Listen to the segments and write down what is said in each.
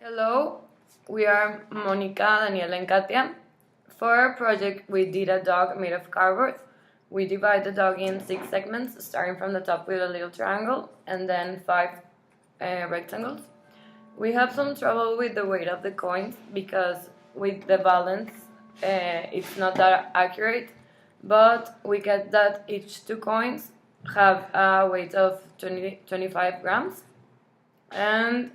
Hello, we are Monica, Daniela, and Katia. For our project, we did a dog made of cardboard. We divide the dog in 6 segments, starting from the top with a little triangle and then 5 rectangles. We have some trouble with the weight of the coins because with the balance, it's not that accurate, but we get that each 2 coins have a weight of 25 grams, and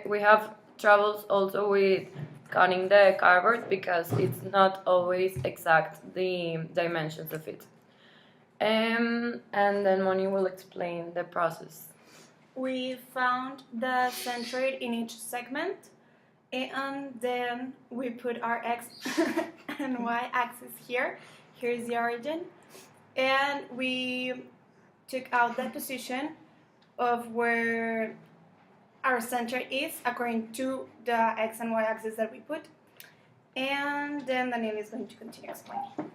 we have troubles also with cutting the cardboard because it's not always exact the dimensions of it. And then Moni will explain the process. We found the centroid in each segment, and then we put our x and y axis here. Here's the origin, and we took out the position of where our center is according to the x and y axis that we put. And then Daniel is going to continue explaining.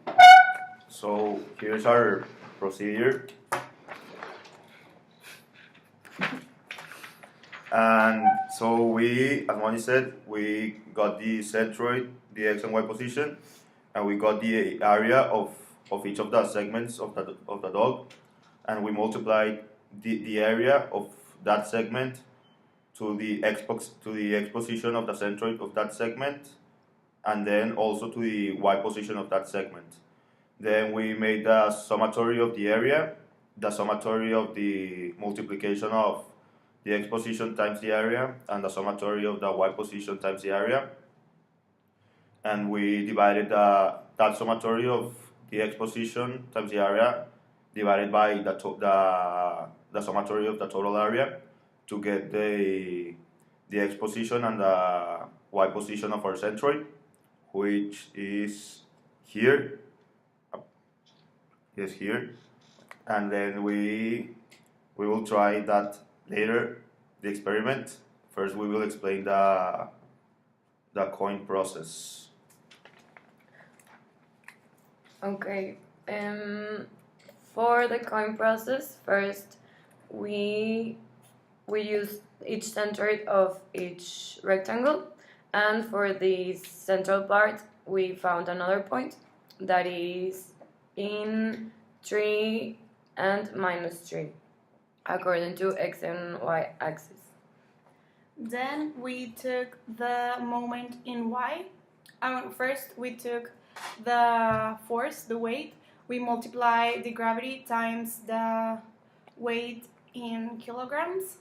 So here's our procedure. And so we, as Moni said, we got the centroid, the x and y position, and we got the area of each of the segments of the dog, and we multiplied the area of that segment to the x position of the centroid of that segment, and then also to the y position of that segment. Then we made the summatory of the area, the summatory of the multiplication of the x position times the area, and the summatory of the y position times the area. And we divided that summatory of the x position times the area divided by the summatory of the total area to get the x position and the y position of our centroid, which is here. Yes, here. And then we will try that later, the experiment. First, we will explain the coin process. Okay. For the coin process, first we use each centroid of each rectangle, and for the central part, we found another point that is in 3 and -3 according to x and y axis. Then we took the moment in y. First we took the force, the weight. We multiply the gravity times the weight in kilograms,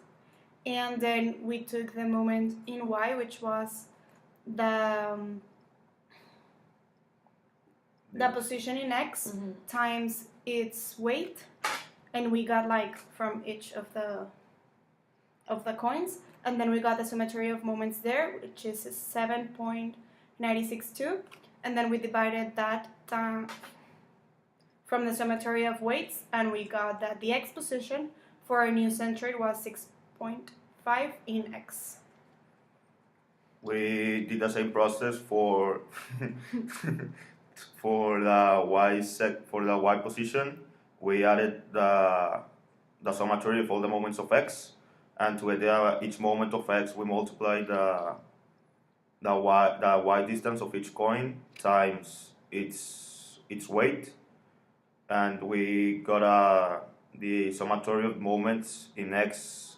and then we took the moment in y, which was the position in x times its weight, and we got like from each of the coins, and then we got the symmetry of moments there, which is 7.962, and then we divided that from the symmetry of weights, and we got that the x position for our new centroid was 6.5 in x. We did the same process for for the y position. We added the summatory of all the moments of x, and to get each moment of x, we multiply the y distance of each coin times its weight, and we got the summatory of moments in x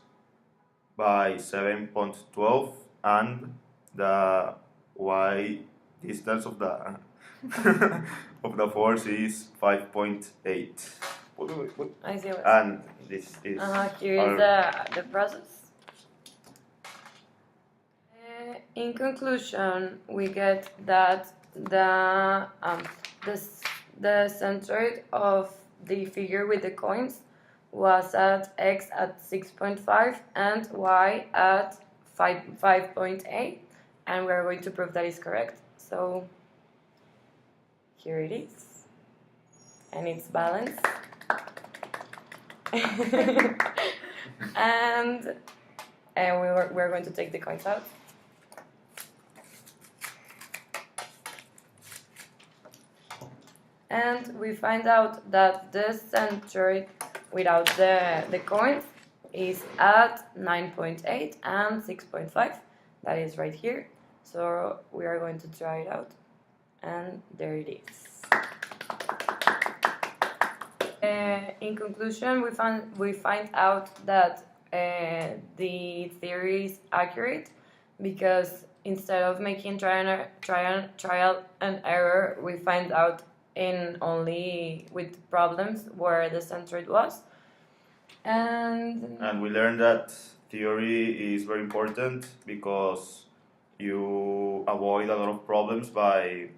by 7.12, and the y distance of the of the force is 5.8. I see what. And this is Here is the process. In conclusion, we get that the centroid of the figure with the coins was at x at 6.5 and y at 5.8, and we're going to prove that is correct. So here it is, and it's balanced. and we're going to take the coins out. And we find out that the centroid without the coins is at 9.8 and 6.5. that is right here. So we are going to try it out, and there it is. In conclusion, we find out that the theory is accurate because instead of making trial and error, we find out in only with problems where the centroid was. And we learned that theory is very important because you avoid a lot of problems by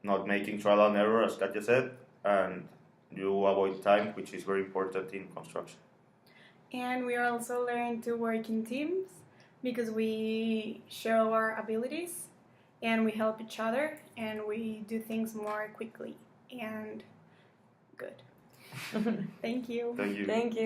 not making trial and error, as Katya said, and you avoid time, which is very important in construction. And we also learn to work in teams because we show our abilities and we help each other and we do things more quickly and good. Thank you. Thank you. Thank you.